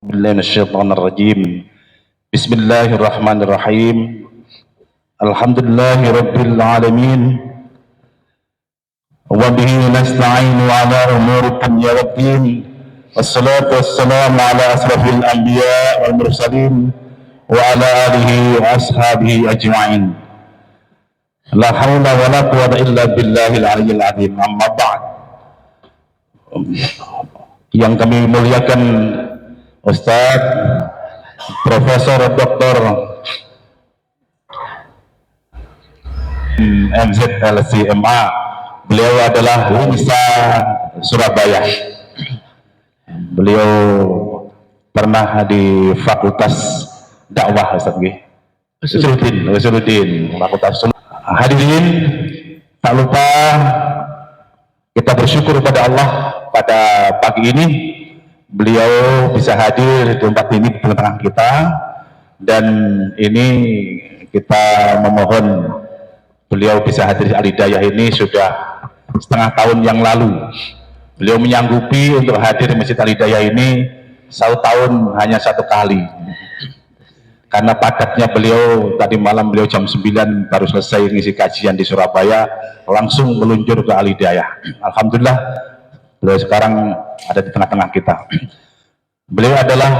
Bismillahirrahmanirrahim. Bismillahirrahmanirrahim. Alhamdulillahirabbil alamin. Wa bihi nasta'inu ala umuri dunya waddin. Wassalatu wassalamu ala asrafil anbiya wal mursalin wa ala alihi wa ashabihi ajma'in. La haula wa la quwwata illa billahil aliyyil azim. Amma ba'd. Yang kami muliakan Ustaz Profesor Dr. MZLCMA, beliau adalah lulusan Surabaya. Beliau pernah di Fakultas Dakwah, Ustaz Usuluddin, Fakultas. Hadirin, tak lupa kita bersyukur kepada Allah pada pagi ini beliau bisa hadir di tempat ini di tengah kita, dan ini kita memohon beliau bisa hadir di Al-Hidayah ini sudah setengah tahun yang lalu. Beliau menyanggupi untuk hadir di Masjid Al-Hidayah ini satu tahun hanya satu kali, karena padatnya beliau. Tadi malam beliau jam 9 baru selesai ngisi kajian di Surabaya, langsung meluncur ke Al-Hidayah. Alhamdulillah beliau sekarang ada di tengah-tengah kita. Beliau adalah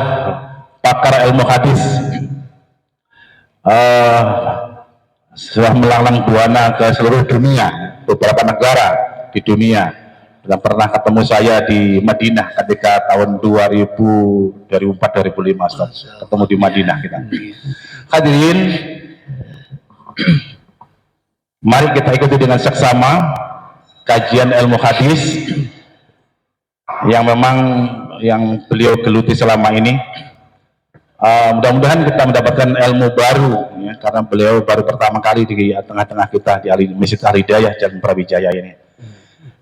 pakar ilmu hadis, sudah melanglang buana ke seluruh dunia, beberapa negara di dunia, dan pernah ketemu saya di Madinah ketika tahun 2004-2005, ketemu di Madinah kita. Hadirin, mari kita ikuti dengan seksama kajian ilmu hadis yang memang yang beliau geluti selama ini. Mudah-mudahan kita mendapatkan ilmu baru ya, karena beliau baru pertama kali di tengah-tengah kita di Masjid Al-Hidayah Jalan Brawijaya ini.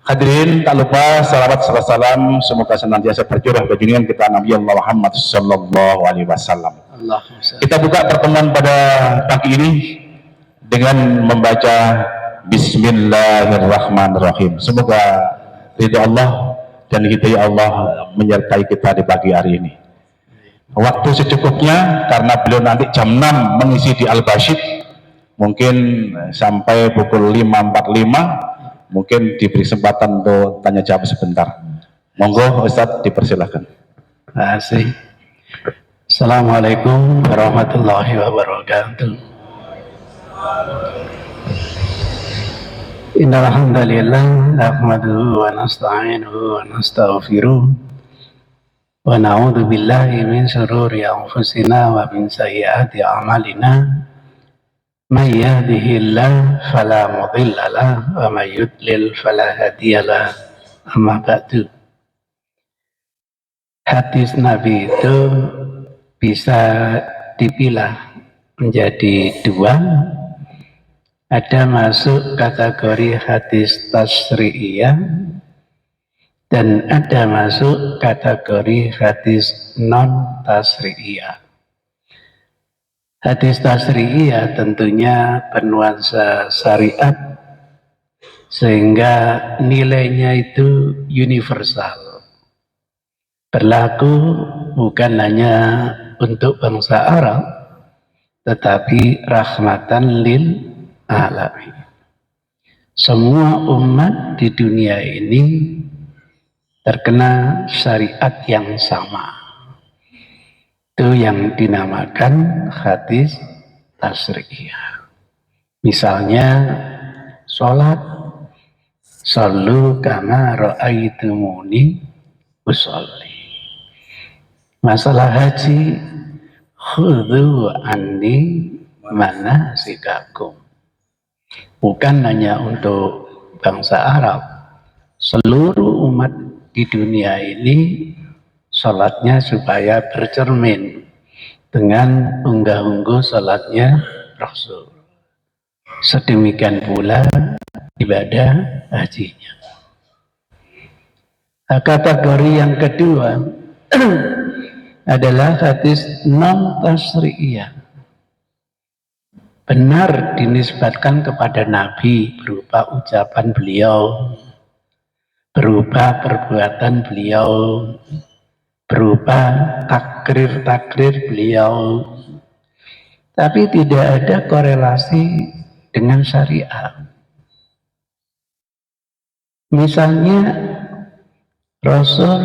Hadirin, tak lupa salawat serta salam semoga senantiasa tercurah ke junjungan kita Nabi Allah Muhammad sallallahu alaihi wasallam. Kita buka pertemuan pada pagi ini dengan membaca Bismillahirrahmanirrahim. Semoga ridha Allah dan hidayah Allah menyertai kita di pagi hari ini. Waktu secukupnya, karena beliau nanti jam 6 mengisi di Al-Basyid, mungkin sampai pukul 5.45, mungkin diberi kesempatan untuk tanya jawab sebentar. Monggo Ustadz, dipersilakan. Terima kasih. Assalamualaikum warahmatullahi wabarakatuh. Innal hamdalillah nahmaduhu wa nasta'inuhu wa nastaghfiruh wa na'udzu billahi min shururi anfusina wa min sayyiati a'malina. May yahdihillahu fala mudilla lahu wa may yudlil fala hadiya lahu. Amma ba'du. Hadis Nabi itu bisa dipilah menjadi dua. Ada masuk kategori hadis tasri'iyah dan ada masuk kategori hadis non tasri'iyah. Hadis tasri'iyah tentunya bernuansa syariat sehingga nilainya itu universal, berlaku bukan hanya untuk bangsa Arab tetapi rahmatan lil alamin. Semua umat di dunia ini terkena syariat yang sama. Itu yang dinamakan hadis tasri'iyah. Misalnya sholat, shollu kama ra'aitumuni usolli. Masalah haji, khudhu anni manasikakum. Bukan hanya untuk bangsa Arab, seluruh umat di dunia ini sholatnya supaya bercermin dengan unggah-ungguh sholatnya Rasul. Sedemikian pula ibadah hajinya. Kategori yang kedua adalah hadis non tasri'iyah. Benar dinisbatkan kepada Nabi berupa ucapan beliau, berupa perbuatan beliau, berupa takrir-takrir beliau, tapi tidak ada korelasi dengan syariat. Misalnya Rasul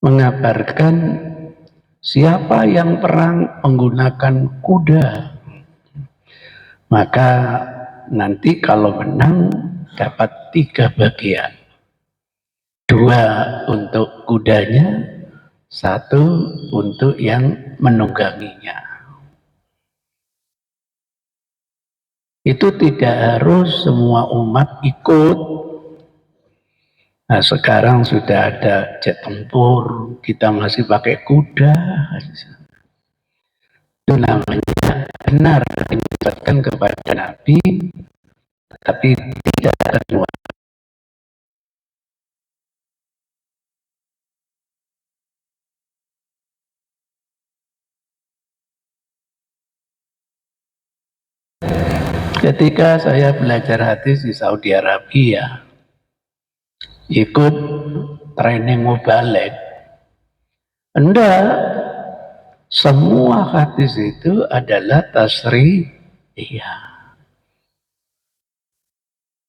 mengabarkan siapa yang perang menggunakan kuda, maka nanti kalau menang dapat 3 bagian. 2 untuk kudanya, 1 untuk yang menungganginya. Itu tidak harus semua umat ikut. Nah, sekarang sudah ada jet tempur, kita masih pakai kuda. Itu namanya benar dinisbatkan kepada Nabi, tetapi tidak semua. Ketika saya belajar hadis di Saudi Arabia, ikut training mubalik, enggak, semua hadis itu adalah tasrih, iya.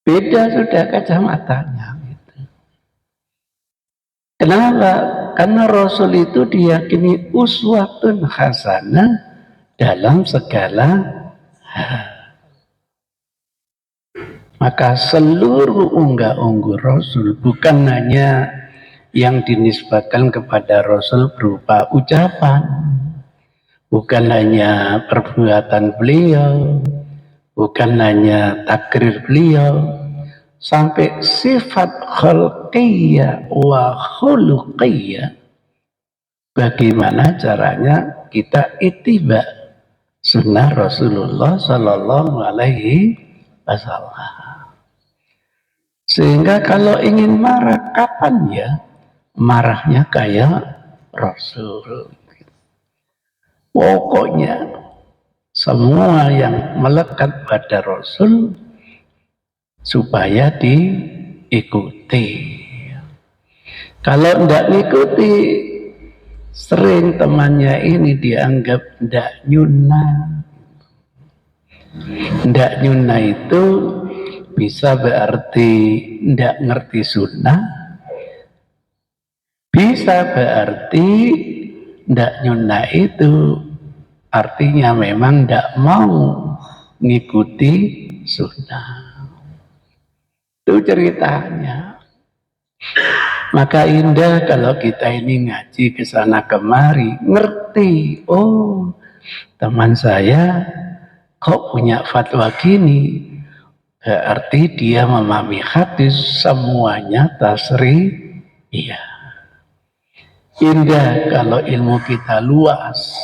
Beda sudah kacamatanya. Gitu. Kenapa? Karena Rasul itu diyakini uswatun hasanah dalam segala hal. Maka seluruh unggah-ungguh Rasul bukan hanya yang dinisbatkan kepada Rasul berupa ucapan, bukan hanya perbuatan beliau, bukan hanya takrir beliau, sampai sifat khalqiyah wa khuluqiyah. Bagaimana caranya kita ittiba sunnah Rasulullah Sallallahu Alaihi Wasallam. Sehingga kalau ingin marah, kapan ya? Marahnya kayak Rasul. Pokoknya semua yang melekat pada Rasul supaya diikuti. Kalau tidak diikuti, sering temannya ini dianggap tidak nyunah. Tidak nyunah itu bisa berarti tidak ngerti sunnah, bisa berarti tidak nyunah itu artinya memang tidak mau ngikuti sunnah. Itu ceritanya. Maka indah kalau kita ini ngaji ke sana kemari, ngerti, oh teman saya kok punya fatwa gini, berarti dia memahami hadis semuanya tasrih, iya. Indah kalau ilmu kita luas,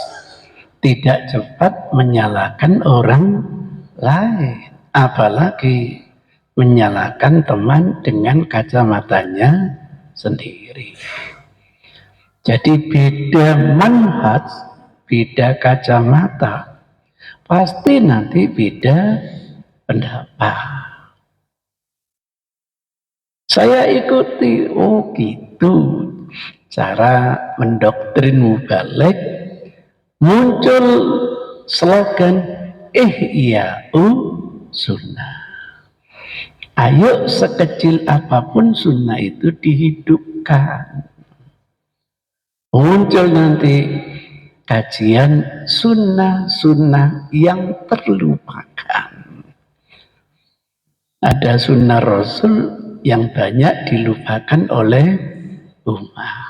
tidak cepat menyalahkan orang lain, apalagi menyalahkan teman dengan kacamatanya sendiri. Jadi beda manhaj, beda kacamata, pasti nanti beda pendapat. Saya ikuti, oh gitu cara mendoktrin mubalik. Muncul slogan sunnah. Ayo sekecil apapun sunnah itu dihidupkan. Muncul nanti kajian sunnah-sunnah yang terlupakan. Ada sunnah Rasul yang banyak dilupakan oleh umat.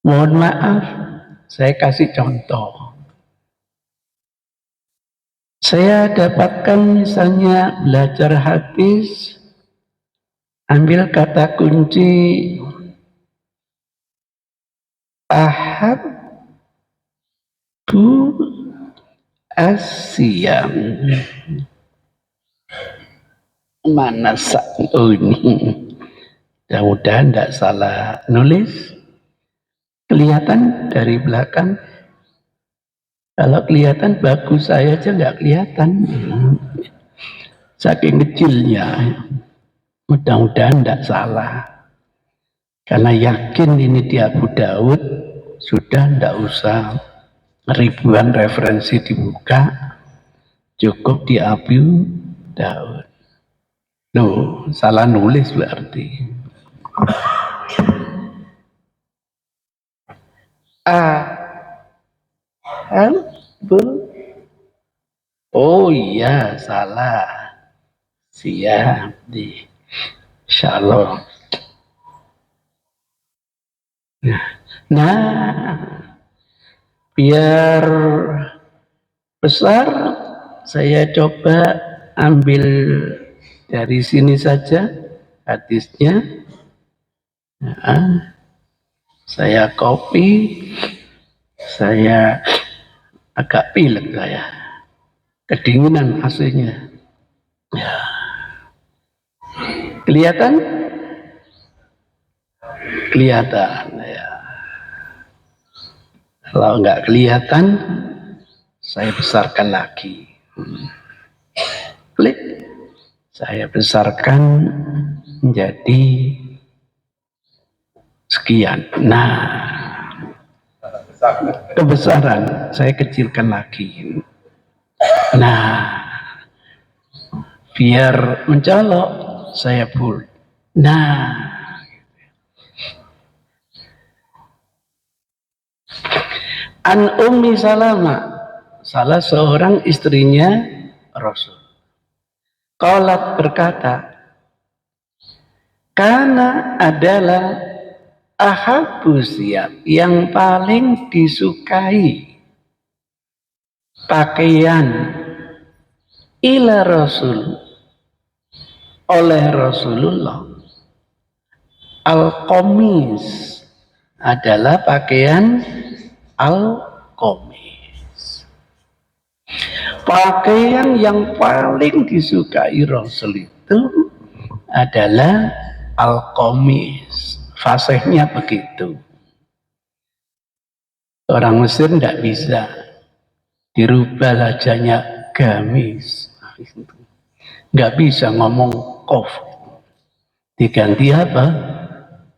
Mohon maaf, saya kasih contoh. Saya dapatkan misalnya belajar hadis, ambil kata kunci tahab bu asyam. Mana ini? Mudah-mudahan tidak salah nulis. Kelihatan dari belakang. Kalau kelihatan bagus, saya aja nggak kelihatan. Saking kecilnya. Mudah-mudahan tidak salah. Karena yakin ini di Abu Daud, sudah tidak usah ribuan referensi dibuka, cukup di Abu Daud. Loh, salah nulis berarti. Oh iya, salah. Siap di Shalom. Nah, biar besar, saya coba ambil dari sini saja hadisnya. Nah, saya copy, saya agak pilek saya, kedinginan aslinya. Ya. Kelihatan? Kelihatan ya. Kalau nggak kelihatan, saya besarkan lagi. Klik, saya besarkan menjadi sekian. Nah, kebesaran saya kecilkan lagi. Nah, biar mencolok saya bold. Nah, An Ummi Salama, salah seorang istrinya Rasul. Qalat berkata, karena adalah ahabbu siyab, yang paling disukai pakaian ila Rasul, oleh Rasulullah, al-qamis, adalah pakaian al-qamis. Pakaian yang paling disukai Rasul itu adalah al-qamis. Fasihnya begitu. Orang Mesir tidak bisa dirubah lajanya gamis. Nggak bisa ngomong kof. Diganti apa?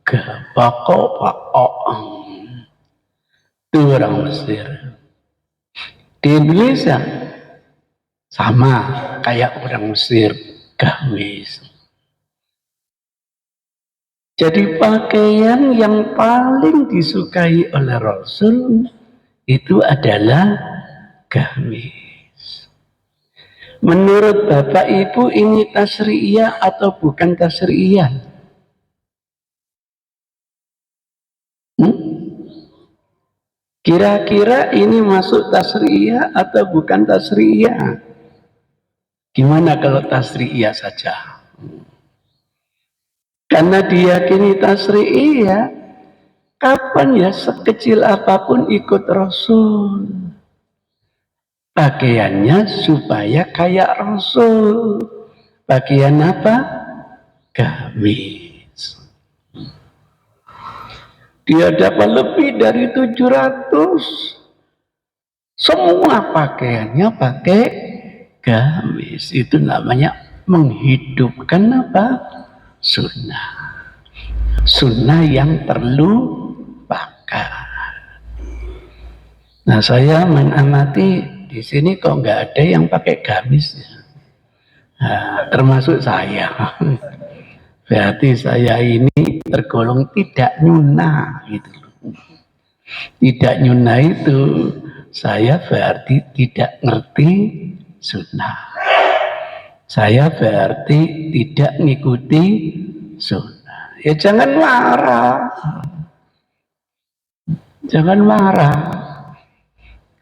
Gabako pako. Itu orang Mesir. Di Indonesia sama kayak orang Mesir, gamis. Jadi pakaian yang paling disukai oleh Rasul itu adalah gamis. Menurut Bapak Ibu ini tasriyah atau bukan tasriyah? Kira-kira ini masuk tasriyah atau bukan tasriyah? Gimana kalau tasriyah saja? Karena diyakini tasriyah, kapan ya sekecil apapun ikut Rasul? Pakaiannya supaya kayak Rasul. Bagian apa? Gamis. Dia dapat lebih dari 700. Semua pakaiannya pakai gamis. Itu namanya menghidupkan apa? Sunnah. Sunnah yang terlupakan. Nah, saya mengamati di sini kok nggak ada yang pakai gamis ya. Nah, termasuk saya. Berarti saya ini tergolong tidak nyunah gitu. Tidak nyunah itu saya berarti tidak ngerti sunnah. Saya berarti tidak ngikuti sunnah. Ya jangan marah. Jangan marah.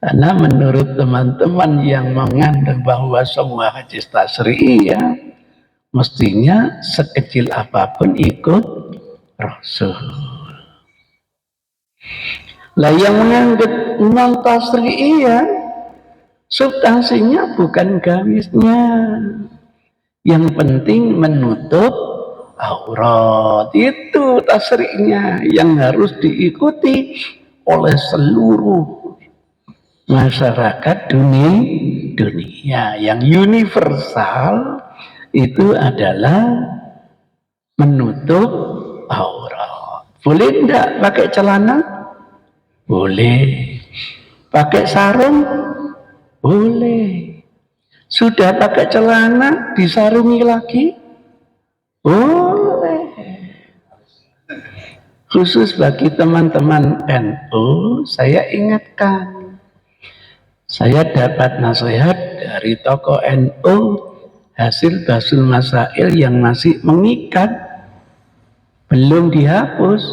Karena menurut teman-teman yang mengandung bahwa semua hadis tasriyah, mestinya sekecil apapun ikut Rasul. Lah yang menganggap non tasriyah, substansinya bukan gamisnya. Yang penting menutup aurat. Itu tasriyahnya yang harus diikuti oleh seluruh masyarakat dunia. Yang universal itu adalah menutup aurat. Boleh enggak pakai celana? Boleh. Pakai sarung? Boleh. Sudah pakai celana disarungi lagi? Boleh. Khusus bagi teman-teman NU, saya ingatkan. Saya dapat nasihat dari tokoh NU hasil Basul Masail yang masih mengikat, belum dihapus.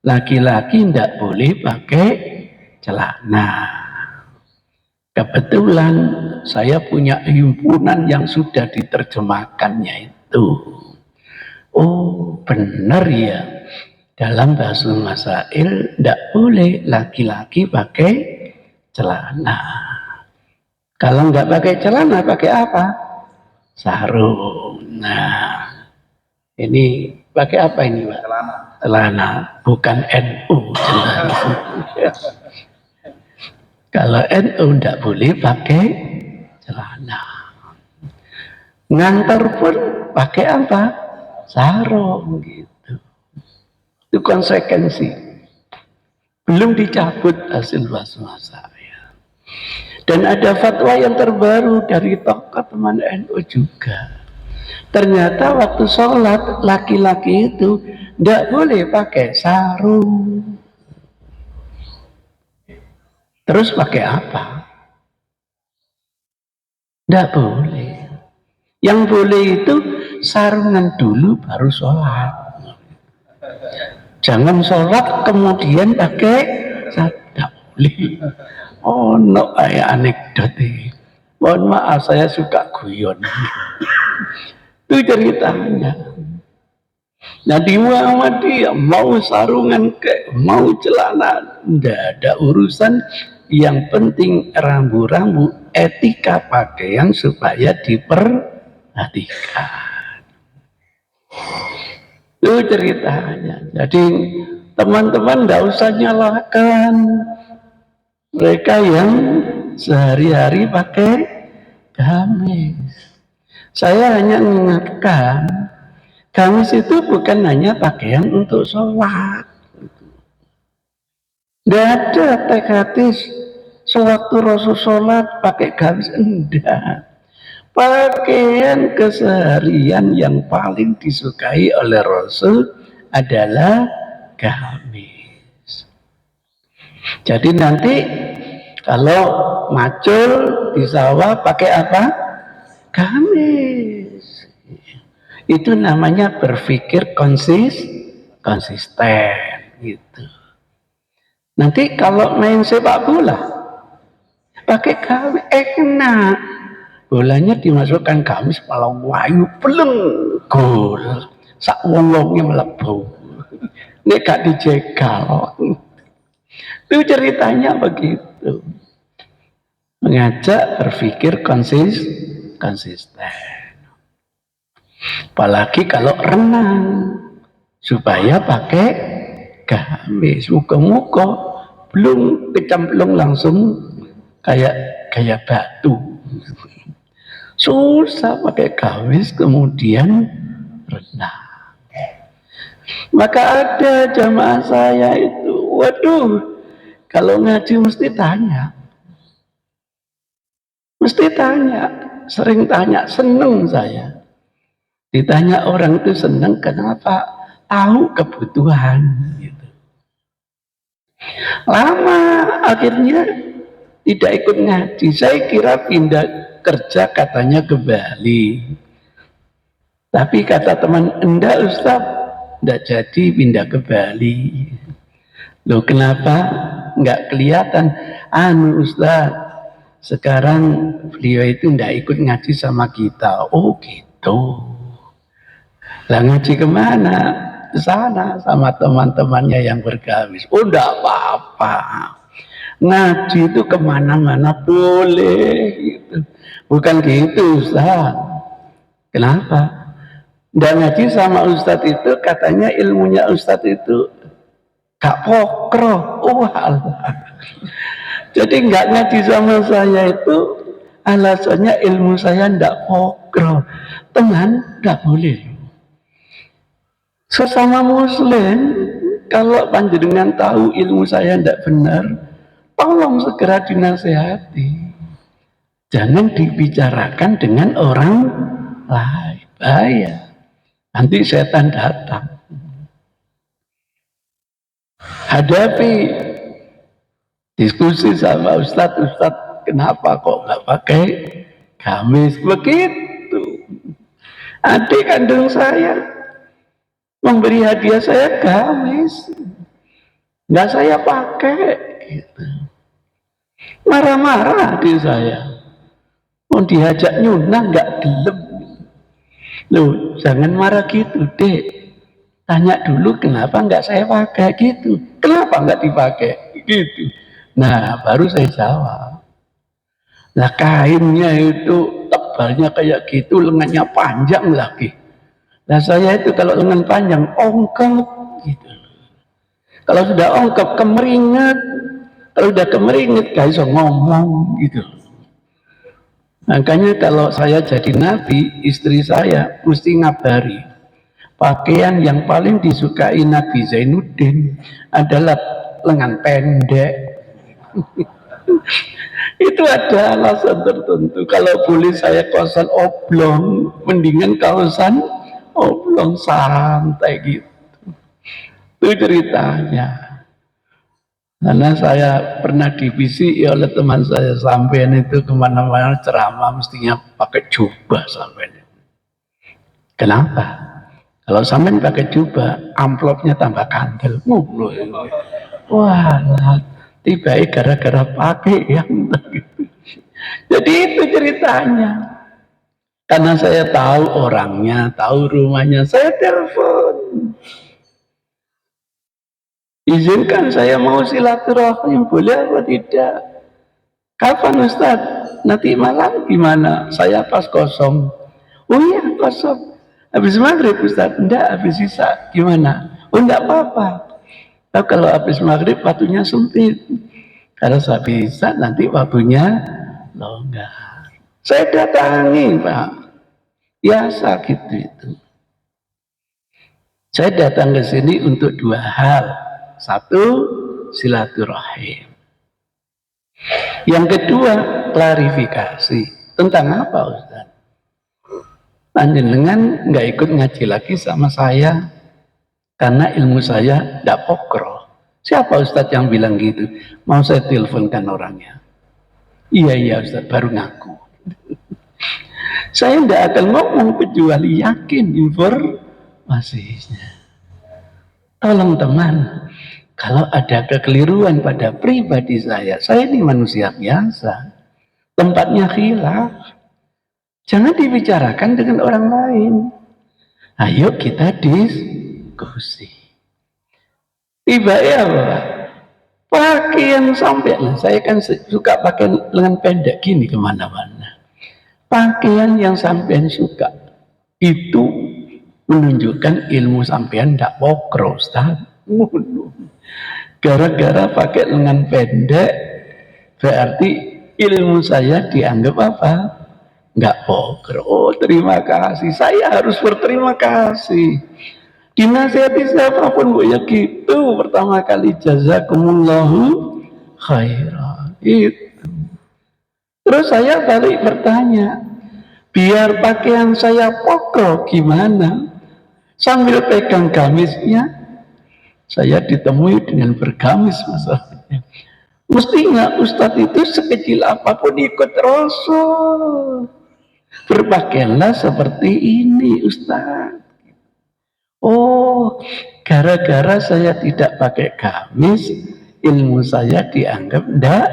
Laki-laki tidak boleh pakai celana. Kebetulan saya punya himpunan yang sudah diterjemahkannya itu. Oh, benar ya. Dalam Basul Masail tidak boleh laki-laki pakai celana. Kalau nggak pakai celana, pakai apa? Sarung. Nah, ini pakai apa ini, Pak? Celana. Bukan NU. Kalau NU tidak boleh pakai celana. Ngantor pun pakai apa? Sarung gitu. Itu konsekuensi. Belum dicabut hasil basmah saya. Dan ada fatwa yang terbaru dari tokoh teman NU juga. Ternyata waktu sholat laki-laki itu tidak boleh pakai sarung. Terus pakai apa? Tidak boleh. Yang boleh itu sarungan dulu baru sholat. Jangan sholat kemudian pakai tidak boleh. Oh no, anekdot ini. Mohon maaf, saya suka guyon. Itu ceritanya. Nah di Muhammadiyah mau sarungan mau celana, tidak ada urusan. Yang penting rambu-rambu etika pakaian supaya diperhatikan. Itu ceritanya. Jadi teman-teman tidak usah nyalakan mereka yang sehari-hari pakai gamis. Saya hanya mengingatkan, gamis itu bukan hanya pakaian untuk sholat. Tidak ada teks hadis sewaktu Rasul sholat pakai gamis, enggak. Pakaian keseharian yang paling disukai oleh Rasul adalah gamis. Jadi nanti kalau macul di sawah pakai apa? Gamis. Itu namanya berpikir konsisten gitu. Nanti kalau main sepak bola pakai gamis enak. Bolanya dimasukkan gamis malah wayu peleng gol. Sak wong-wonge mlebu. Nek gak dijegal. Itu ceritanya begitu. Mengajak berpikir konsisten. Apalagi kalau renang supaya pakai gamis. Muka-muka belum kecemplung langsung kayak batu. Susah pakai gamis kemudian renang. Maka ada jamaah saya itu, waduh, kalau ngaji mesti tanya, sering tanya, seneng saya. Ditanya orang itu seneng kenapa? Tahu kebutuhan. Gitu. Lama akhirnya tidak ikut ngaji. Saya kira pindah kerja katanya ke Bali. Tapi kata teman, enggak Ustaz, enggak jadi pindah ke Bali. Loh kenapa? Enggak kelihatan. Ustaz, sekarang beliau itu enggak ikut ngaji sama kita. Oh gitu. Lah ngaji kemana? Ke sana sama teman-temannya yang bergamis. Oh enggak apa-apa. Ngaji itu kemana-mana boleh gitu. Bukan gitu Ustaz. Kenapa? Dan ngaji sama Ustaz itu katanya ilmunya Ustaz itu gak pokro. Oh Allah. Jadi gak ngaji sama saya itu alasannya ilmu saya gak pokro. Teman gak boleh. Sesama muslim kalau panjenengan tahu ilmu saya tidak benar, tolong segera dinasehati. Jangan dibicarakan dengan orang lain, bahaya. Nanti setan datang. Hadapi diskusi sama Ustadz, kenapa kok nggak pakai gamis begitu? Adik kandung saya memberi hadiah saya gamis, nggak saya pakai. Gitu. Marah-marah adik saya. Mau diajak nyunah nggak gelem. Loh, jangan marah gitu, Dek. Tanya dulu kenapa nggak saya pakai gitu. Kenapa nggak dipakai gitu. Nah, baru saya jawab. Nah, kainnya itu tebalnya kayak gitu, lengannya panjang lagi. Nah, saya itu kalau lengan panjang ongkep gitu. Kalau sudah ongkep kemeringat, kalau udah kemeringat gak bisa ngomong gitu. Makanya kalau saya jadi nabi, istri saya mesti ngabari. Pakaian yang paling disukai Nabi Zainuddin adalah lengan pendek. Itu ada alasan tertentu. Kalau boleh saya kaosan oblong, mendingan kaosan oblong santai gitu. Itu ceritanya. Karena saya pernah divisi oleh teman saya, sampean itu kemana-mana ceramah mestinya pakai jubah sampean. Kenapa? Kalau sampean pakai jubah, amplopnya tambah kandel. Wah, tiba-tiba gara-gara pakai yang begitu. Jadi itu ceritanya. Karena saya tahu orangnya, tahu rumahnya, saya telepon. Izinkan saya mau silaturahim, boleh apa tidak? Kapan Ustaz? Nanti malam gimana? Saya pas kosong. Oh iya kosong. Habis maghrib Ustaz? Enggak, habis sisa. Gimana? Oh enggak apa-apa. Tapi kalau habis maghrib waktunya sempit. Kalau saya bisa nanti waktunya longgar. Saya datangi Pak. Biasa gitu itu. Saya datang ke sini untuk dua hal. Satu, silaturahim. Yang kedua, klarifikasi. Tentang apa Ustaz? Panjenengan nggak ikut ngaji lagi sama saya karena ilmu saya tidak pokro. Siapa Ustaz yang bilang gitu? Mau saya teleponkan orangnya. Iya Ustaz, baru ngaku. Saya tidak akan ngomong kecuali yakin informasinya. Tolong teman, kalau ada kekeliruan pada pribadi saya ini manusia biasa, tempatnya khilaf, jangan dibicarakan dengan orang lain. Ayo kita diskusi. Tiba ya pakaian sampai, saya kan suka pakai lengan pendek gini kemana-mana. Pakaian yang sampean suka itu menunjukkan ilmu sampean tidak pokro, Ustaz. Gara-gara pakai lengan pendek berarti ilmu saya dianggap apa? Nggak pokro. Oh, terima kasih. Saya harus berterima kasih. Dinasihati siapapun bu ya gitu. Pertama kali jazakumullahu khairan. Itu. Terus saya balik bertanya, biar pakaian saya pokro gimana? Sambil pegang gamisnya, saya ditemui dengan bergamis masalahnya. Mestinya Ustadz itu sekecil apapun ikut Rasul. Berpakaianlah seperti ini Ustadz. Oh, gara-gara saya tidak pakai gamis, ilmu saya dianggap enggak.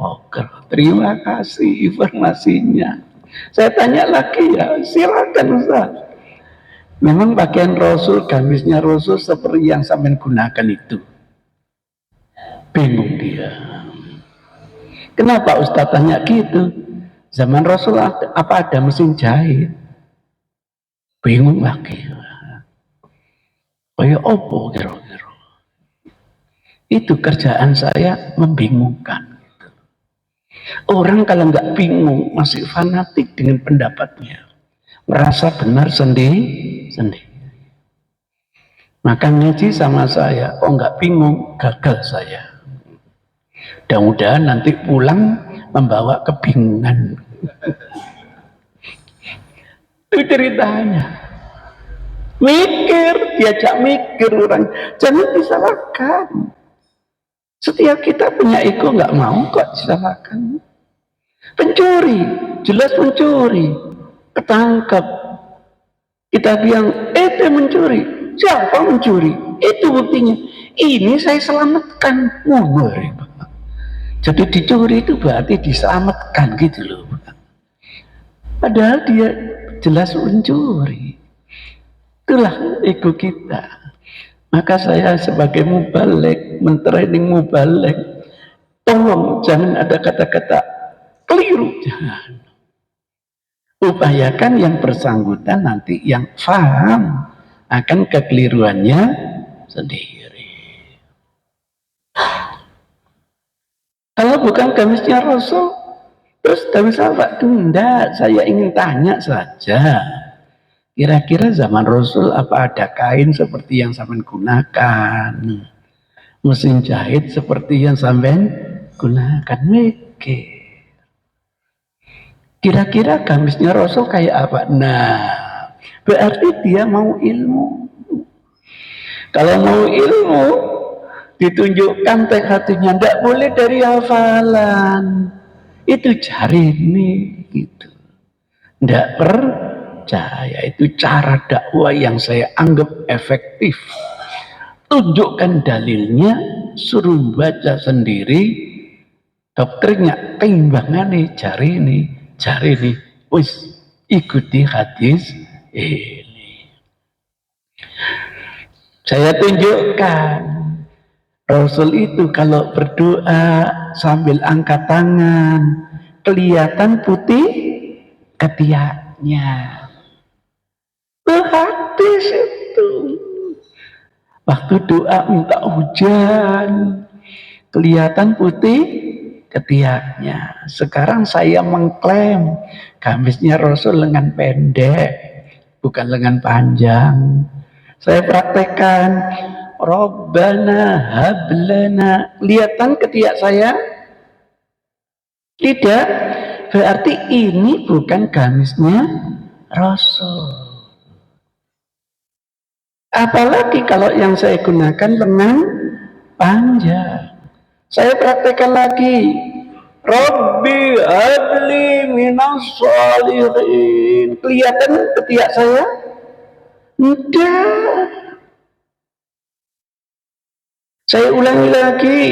Oh, terima kasih informasinya. Saya tanya lagi ya, silakan Ustaz. Memang pakaian Rasul, gamisnya Rasul seperti yang sampean gunakan itu. Bingung dia. Kenapa Ustaz tanya gitu? Zaman Rasul apa ada mesin jahit? Bingung lagi. Kayak opo kira-kira. Itu kerjaan saya membingungkan. Orang kalau nggak bingung masih fanatik dengan pendapatnya, merasa benar sendiri. Maka ngaji sama saya, kok nggak bingung, gagal saya. Mudah-mudahan nanti pulang membawa kebingungan. Itu ceritanya. Mikir, diajak mikir orang. Jangan disalahkan. Setiap kita punya ego, nggak mau kok disalahkan. Pencuri, jelas pencuri, ketangkap. Kita bilang, itu mencuri. Siapa mencuri? Itu buktinya. Ini saya selamatkan. Ngeri. Jadi dicuri itu berarti diselamatkan gitu loh. Padahal dia jelas mencuri. Itulah ego kita. Maka saya sebagai mubalik, mentraining mubalik, tolong jangan ada kata-kata keliru, jangan. Upayakan yang bersangkutan nanti yang paham akan kekeliruannya sendiri. Kalau bukan gamisnya Rasul, terus gamis apa? Enggak, saya ingin tanya saja. Kira-kira zaman Rasul apa ada kain seperti yang sampean gunakan? Mesin jahit seperti yang sampean gunakan? Mikir. Kira-kira gamisnya Rasul kayak apa? Nah, berarti dia mau ilmu. Kalau mau ilmu, ditunjukkan hatinya, tidak boleh dari hafalan. Itu cari ini, gitu. Tidak percaya, itu cara dakwah yang saya anggap efektif. Tunjukkan dalilnya, suruh baca sendiri, doktrinnya, timbangannya, cari ini. Wis, ikuti hadis ini. Saya tunjukkan Rasul itu kalau berdoa sambil angkat tangan, kelihatan putih ketiaknya. Hadis itu. Waktu doa minta hujan, kelihatan putih ketiaknya. Sekarang saya mengklaim gamisnya Rasul lengan pendek, bukan lengan panjang. Saya praktekkan Rabbana hablana. Kelihatan ketiak saya? Tidak. Berarti ini bukan gamisnya Rasul. Apalagi kalau yang saya gunakan lengan panjang. Saya praktekkan lagi. Rabbi habli minas shalihin. Kelihatan ketiak saya? Tidak. Saya ulangi lagi.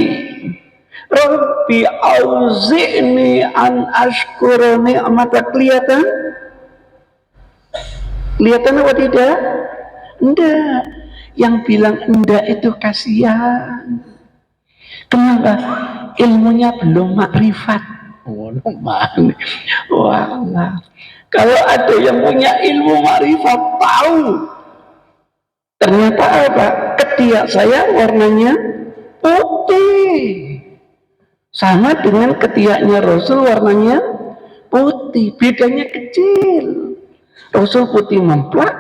Rabbi auzi'ni an ashkura ni'mata. Kelihatan? Kelihatan apa tidak? Enggak. Yang bilang enggak itu kasihan. Kenapa? Ilmunya belum makrifat. Wah, kalau ada yang punya ilmu makrifat, tahu. Ternyata apa? Ketiak saya warnanya putih. Sama dengan ketiaknya Rasul warnanya putih. Bedanya kecil. Rasul putih memplak,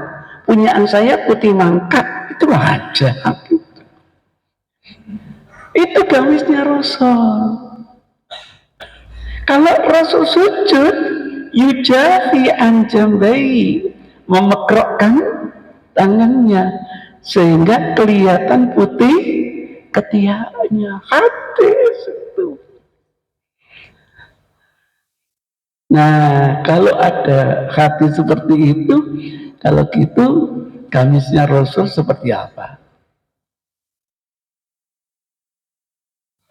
punyaan saya putih mangkat. Itu aja. Itu gamisnya Rasul. Kalau Rasul sujud, yujafi anjambai, memekrokkan tangannya sehingga kelihatan putih ketiaknya. Hadis itu. Nah, kalau ada hadis seperti itu, kalau gitu gamisnya Rasul seperti apa?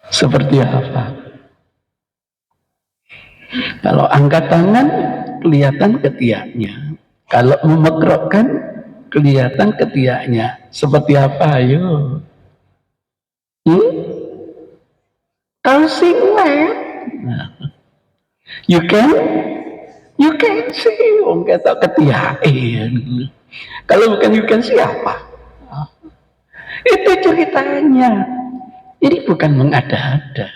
Seperti apa? Kalau angkat tangan kelihatan ketiaknya. Kalau memekrokkan kelihatan ketiaknya. Seperti apa? Ayo. Touching wet. You can see. Kata ketiakin. Kalau bukan you can see apa? Itu ceritanya. Ini bukan mengada-ada.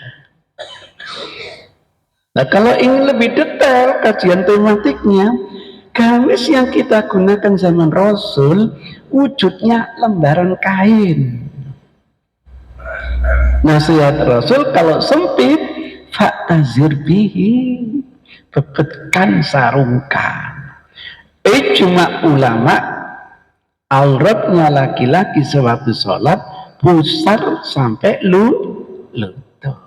Nah, kalau ingin lebih detail kajian tematiknya, Gamis yang kita gunakan zaman Rasul wujudnya lembaran kain. Nasihat Rasul kalau sempit, fa'tazir bihi, bebetkan, sarungkan. Ijma ulama, auratnya laki-laki sewaktu sholat pusar sampai lutut.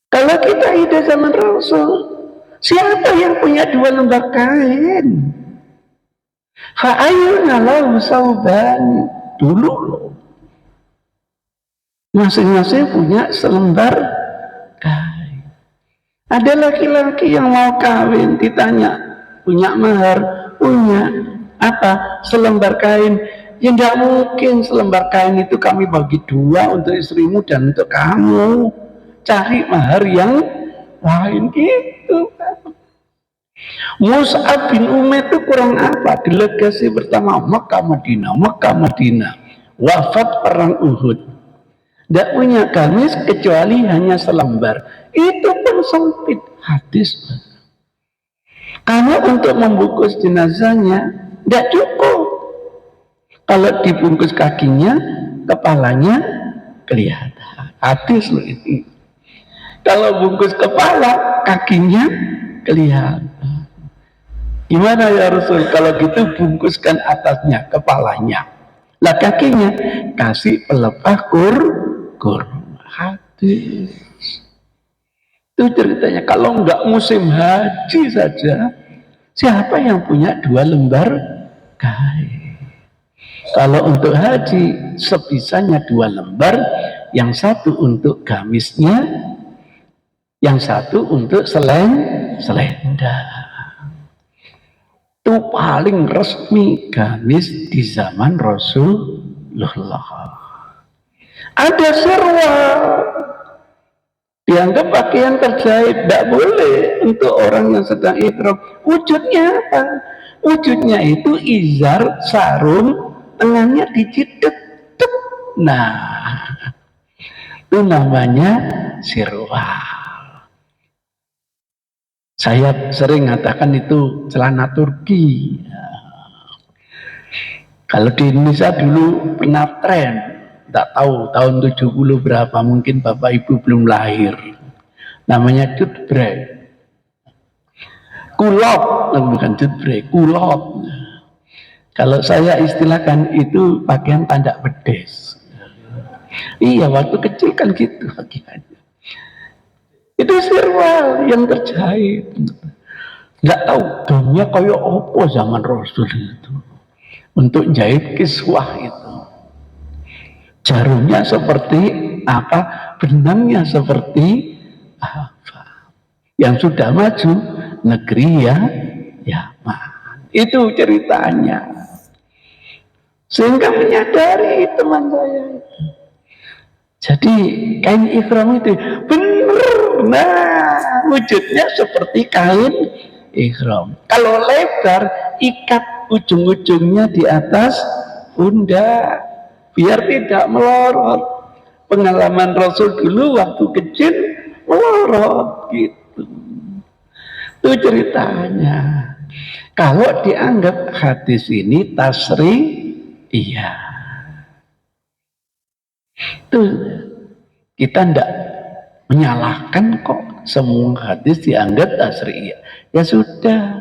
Kalau kita hidup zaman Rasul, siapa yang punya 2 lembar kain? Fa'ayyuna lahu sauban, dulu loh. Masing-masing punya selembar kain. Ada laki-laki yang mau kawin, ditanya, punya mahar? Punya. Apa? Selembar kain. Ya tidak mungkin selembar kain itu kami bagi 2 untuk istrimu dan untuk kamu. Cari mahar yang lain gitu. Mus'ab bin Umair itu kurang apa? Delegasi pertama Mekah Madinah. Wafat perang Uhud. Tidak punya gamis kecuali hanya selembar. Itu pun sempit hadis. Karena untuk membungkus jenazahnya tidak cukup. Kalau dibungkus kakinya, kepalanya kelihatan. Hadis loh itu. Kalau bungkus kepala, kakinya kelihatan. Gimana ya Rasul? Kalau gitu bungkuskan atasnya, kepalanya. Lah kakinya kasih pelepah kurma. Hadis. Itu ceritanya. Kalau enggak musim haji saja, siapa yang punya 2 lembar kain? Kalau untuk haji, sebisanya 2 lembar, yang satu untuk gamisnya, yang satu untuk selendang. Itu paling resmi gamis di zaman Rasulullah. Ada serwal, dianggap pakaian terjahit, tidak boleh untuk orang yang sedang ihram. Wujudnya apa? Wujudnya itu izar, sarung, tengahnya dicidek. Nah, itu namanya sirwal. Saya sering mengatakan itu celana Turki. Kalau di Indonesia dulu pernah tren, tidak tahu tahun 70 berapa, mungkin Bapak Ibu belum lahir. Namanya jutbrek. Kulot, bukan jutbrek, kulot. Kalau saya istilahkan itu pakaian tandak bedes. Iya, waktu kecil kan gitu pakaiannya. Itu sirwal yang terjahit. Nggak tahu dunia kayak apa zaman Rasul itu. Untuk jahit kiswah itu. Jarumnya seperti apa? Benangnya seperti apa? Yang sudah maju negeri ya Yaman. Itu ceritanya. Sehingga menyadari teman saya itu. Jadi kain ihram itu benar, nah wujudnya seperti kain ihram. Kalau lebar, ikat ujung-ujungnya di atas pundak biar tidak melorot. Pengalaman Rasul dulu waktu kecil melorot gitu. Itu ceritanya. Kalau dianggap hadis ini tasri, iya. Itu kita tidak menyalahkan kok, semua hadis dianggap tasriyah. Ya sudah,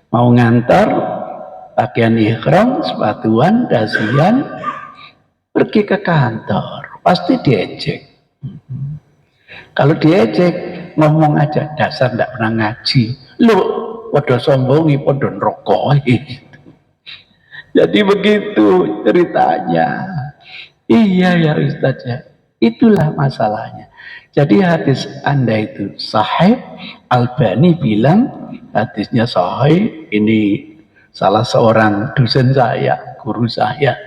mau ngantar pakaian ihram, sepatuan, dasian, pergi ke kantor, pasti diejek. Kalau diejek, ngomong aja, dasar tidak pernah ngaji. Loh, podo sombongi, podo nerokoi. Jadi begitu ceritanya. Iya ya Ustaz ya, itulah masalahnya. Jadi hadis Anda itu sahih, Albani bilang hadisnya sahih. Ini salah seorang dosen saya, guru saya,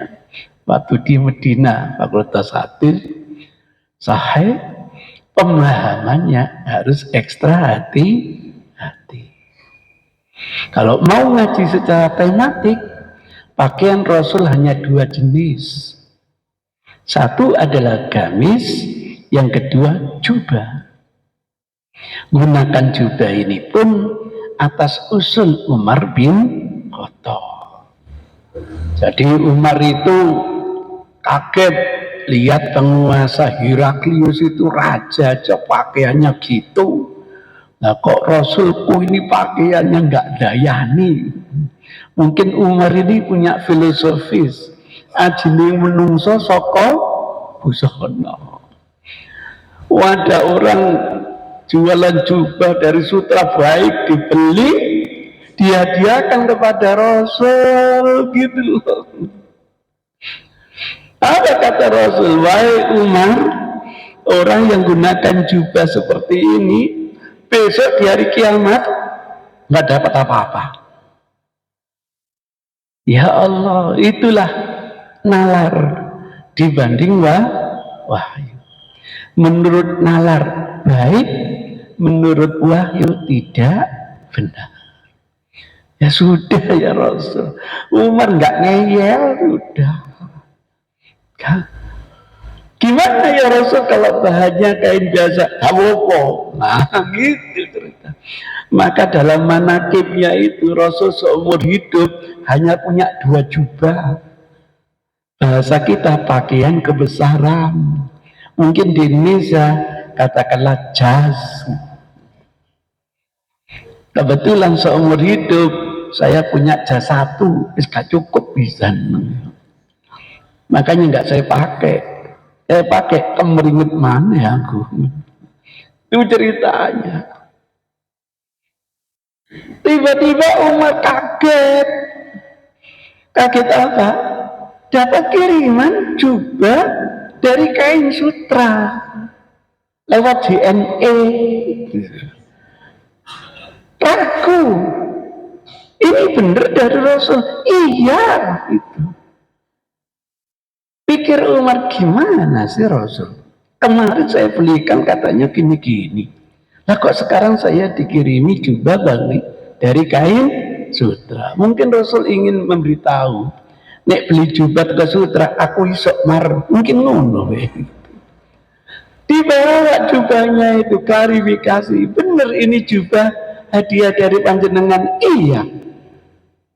waktu di Medina, Fakultas Hadis, sahih. Pemahamannya harus ekstra hati-hati. Kalau mau ngaji secara tematik, pakaian Rasul hanya 2 jenis. Satu adalah gamis, yang kedua jubah. Gunakan jubah ini pun atas usul Umar bin Khattab. Jadi Umar itu kaget lihat penguasa Heraklius itu raja aja pakaiannya gitu. Nah kok Rasulku ini pakaiannya nggak dayani. Mungkin Umar ini punya filosofis. Ajine menungso saka busana. Ada orang jualan jubah dari sutra baik dibeli, dihadiahkan kepada Rasul gitu loh. Apa kata Rasul? Wahai Umar, orang yang gunakan jubah seperti ini besok di hari kiamat nggak dapat apa-apa. Ya Allah, itulah nalar dibanding wahyu. Menurut nalar baik, menurut wahyu tidak benar. Ya sudah ya Rasul. Umar nggak ngeyel, sudah. Gimana ya Rasul kalau bahannya kain biasa? Apa? Nah gitu cerita. Maka dalam manakibnya itu Rasul seumur hidup hanya punya 2 jubah. Bahasa kita pakaian kebesaran. Mungkin di Indonesia katakanlah jas. Kebetulan seumur hidup saya punya jas 1, gak cukup bisa. Makanya nggak saya pakai. Saya pakai kemeringet mana ya aku. Itu ceritanya. Tiba-tiba Umar kaget. Kaget apa? Dapat kiriman jubah dari kain sutra lewat JNE. Ragu. Ini benar dari Rasul. Iya, itu. Pikir Umar gimana sih Rasul? Kemarin saya belikan katanya gini-gini. Nah kok sekarang saya dikirimi jubah dari kain sutra. Mungkin Rasul ingin memberitahu, nek beli jubah ke sutra, aku isok mar. Mungkin ngono. Dibawa jubahnya itu klarifikasi. Bener ini jubah hadiah dari panjenengan. Iya.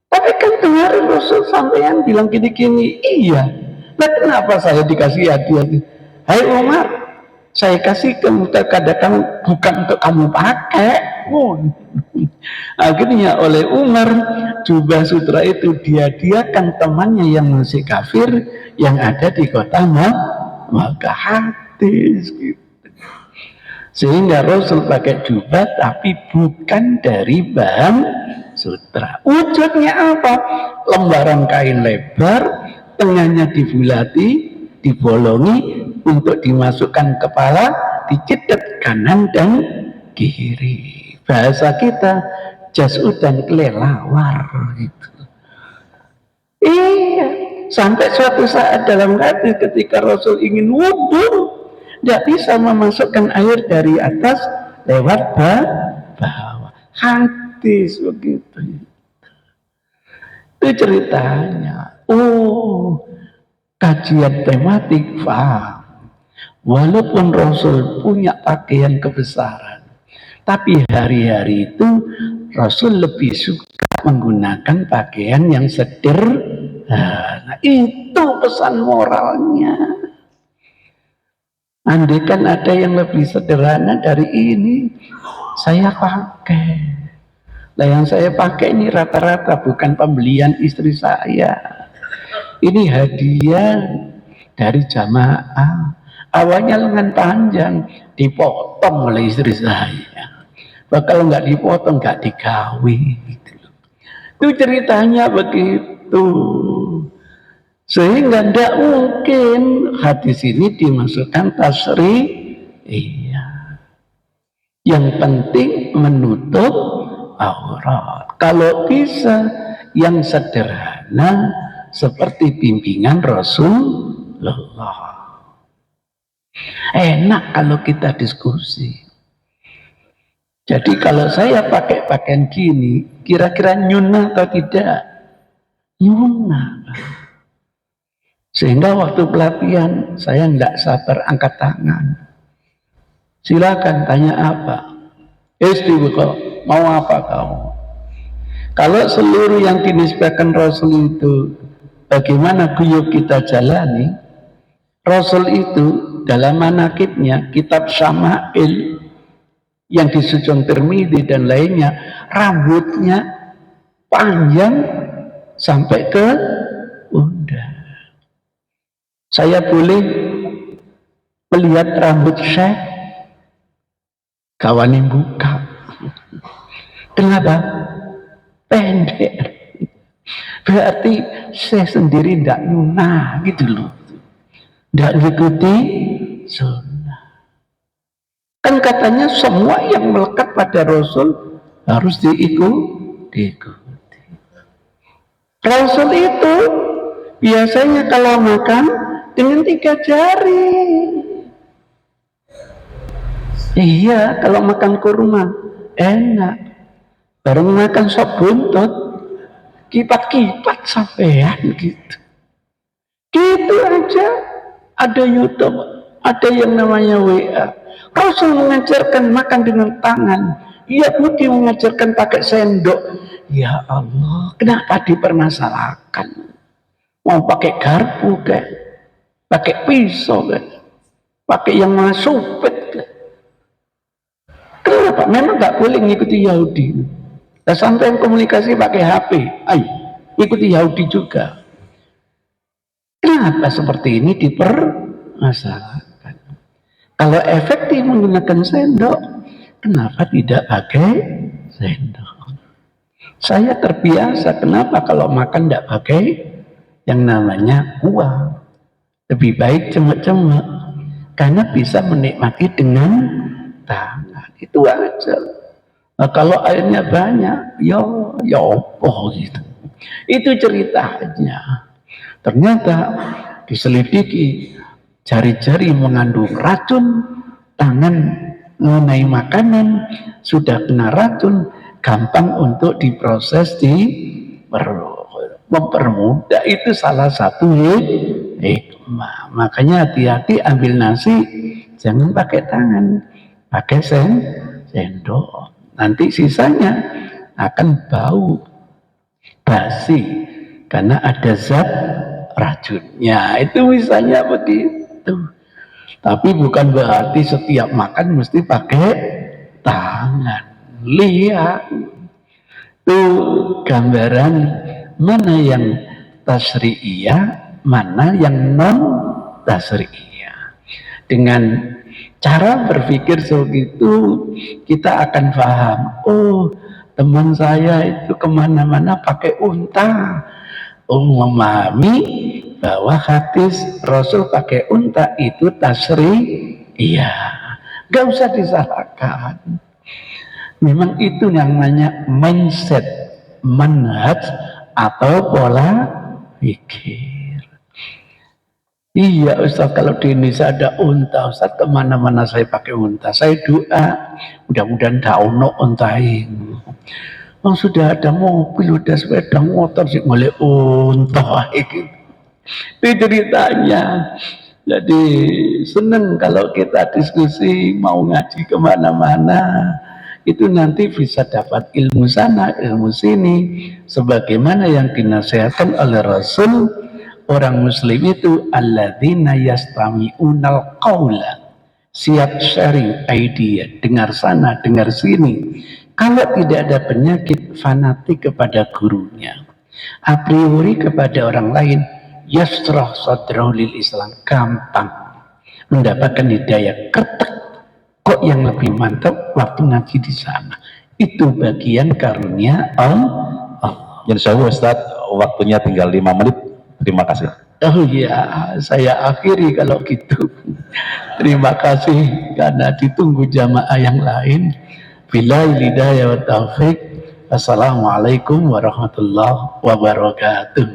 Tapi kan kemarin Rasul sampean bilang gini-gini. Iya. Nah kenapa saya dikasih hadiah? Hai Umar, saya kasih kamu kadang bukan untuk kamu pakai. Akhirnya oleh Umar jubah sutra itu dihadiahkan temannya yang masih kafir yang ada di kota Makkah. Hadis gitu. Sehingga Rasul pakai jubah tapi bukan dari bahan sutra. Wujudnya apa? Lembaran kain lebar, tengahnya dibulati, dibolongi untuk dimasukkan kepala, dicedet kanan dan kiri. Bahasa kita jas udan kelelawar gitu. Iya, sampai suatu saat dalam hadis ketika Rasul ingin wudhu, tidak bisa memasukkan air dari atas lewat bawah. Hadis begitu. Itu ceritanya. Oh, kajian tematik paham. Walaupun Rasul punya pakaian kebesaran, tapi hari-hari itu Rasul lebih suka menggunakan pakaian yang sederhana. Itu pesan moralnya. Andai kan ada yang lebih sederhana dari ini, saya pakai. Nah yang saya pakai ini rata-rata bukan pembelian istri saya. Ini hadiah dari jamaah. Awalnya lengan panjang, dipotong oleh istri saya. Kalau nggak dipotong, nggak digawe. Gitu. Itu ceritanya begitu. Sehingga tidak mungkin hadis ini dimasukkan tasri. Iya. Yang penting menutup aurat. Kalau bisa yang sederhana seperti bimbingan Rasulullah. Enak kalau kita diskusi. Jadi kalau saya pakai pakaian gini, kira-kira nyunah atau tidak? Nyunah. Sehingga waktu pelatihan saya nggak sabar angkat tangan. Silakan tanya apa? Istighfar. mau apa kamu? Kalau seluruh yang dinisbahkan Rasul itu bagaimana guyub kita jalani, Rasul itu dalam manakibnya, kitab Syama'il yang disusun Tirmidzi dan lainnya, rambutnya panjang sampai ke pundak. Saya boleh melihat rambut Syekh, kawan yang buka. Kenapa? Pendek. Berarti saya sendiri tidak nyunah gitu loh, tidak mengikuti sunnah. Kan katanya semua yang melekat pada Rasul harus diikuti. Rasul itu biasanya kalau makan dengan 3 jari. Iya, kalau makan kurma enak. Bareng makan sop buntut, kipat-kipat sampean gitu. Gitu aja. Ada YouTube, ada yang namanya WA. Rasul mengajarkan makan dengan tangan. Yahudi mengajarkan pakai sendok. Ya Allah, kenapa dipermasalahkan? Mau pakai garpu kan? Pakai pisau kan? Pakai yang masupet kan? Kenapa? Memang nggak boleh ngikuti Yahudi. Nah, sampai komunikasi pakai HP, ayo ikuti Yahudi juga. Kenapa seperti ini dipermasalahkan? Kalau efektif menggunakan sendok, kenapa tidak pakai sendok? Saya terbiasa, kenapa kalau makan tidak pakai yang namanya kuah? Lebih baik cemek-cemek, karena bisa menikmati dengan tangan. Itu aja. Nah, kalau airnya banyak, ya apa gitu. Itu ceritanya. Ternyata diselidiki, jari-jari mengandung racun, tangan mengenai makanan sudah kena racun, gampang untuk diproses mempermudah. Itu salah satu hikmah. Makanya hati-hati ambil nasi, jangan pakai tangan, pakai sendok. Nanti sisanya akan bau basi karena ada zat racunnya. Itu misalnya begitu. Tapi bukan berarti setiap makan mesti pakai tangan. Lihat tuh gambaran mana yang tasri'iyah, mana yang non tasri'iyah. Dengan cara berpikir segitu kita akan paham. Oh, teman saya itu kemana-mana pakai unta. Oh, memahami bahwa hadis Rasul pakai unta itu tasri'iyah. Gak usah disalahkan. Memang itu yang namanya mindset, manhaj atau pola pikir. Iya Ustaz, kalau di Indonesia ada unta, Ustaz kemana-mana saya pakai unta. Saya doa, mudah-mudahan dauno untain. Oh, sudah ada mobil, sudah sepeda motor, sih mulai unta. Gitu. Itu ceritanya. Jadi seneng kalau kita diskusi, mau ngaji kemana-mana. Itu nanti bisa dapat ilmu sana, ilmu sini. Sebagaimana yang dinasihatkan oleh Rasul, orang muslim itu alladzina yastami'unal qawla, siap sharing idea, dengar sana, dengar sini. Kalau tidak ada penyakit fanatik kepada gurunya, a priori kepada orang lain, yasrah sadrahu lil Islam, gampang mendapatkan hidayah. Ketek kok yang lebih mantap waktu ngaji di sana. Itu bagian karunia Allah. Insya Allah Ustaz, waktunya tinggal 5 menit. Terima kasih. Oh iya, saya akhiri kalau gitu. Terima kasih karena ditunggu jamaah yang lain. Billahi hidayah wa taufiq. Assalamualaikum warahmatullahi wabarakatuh.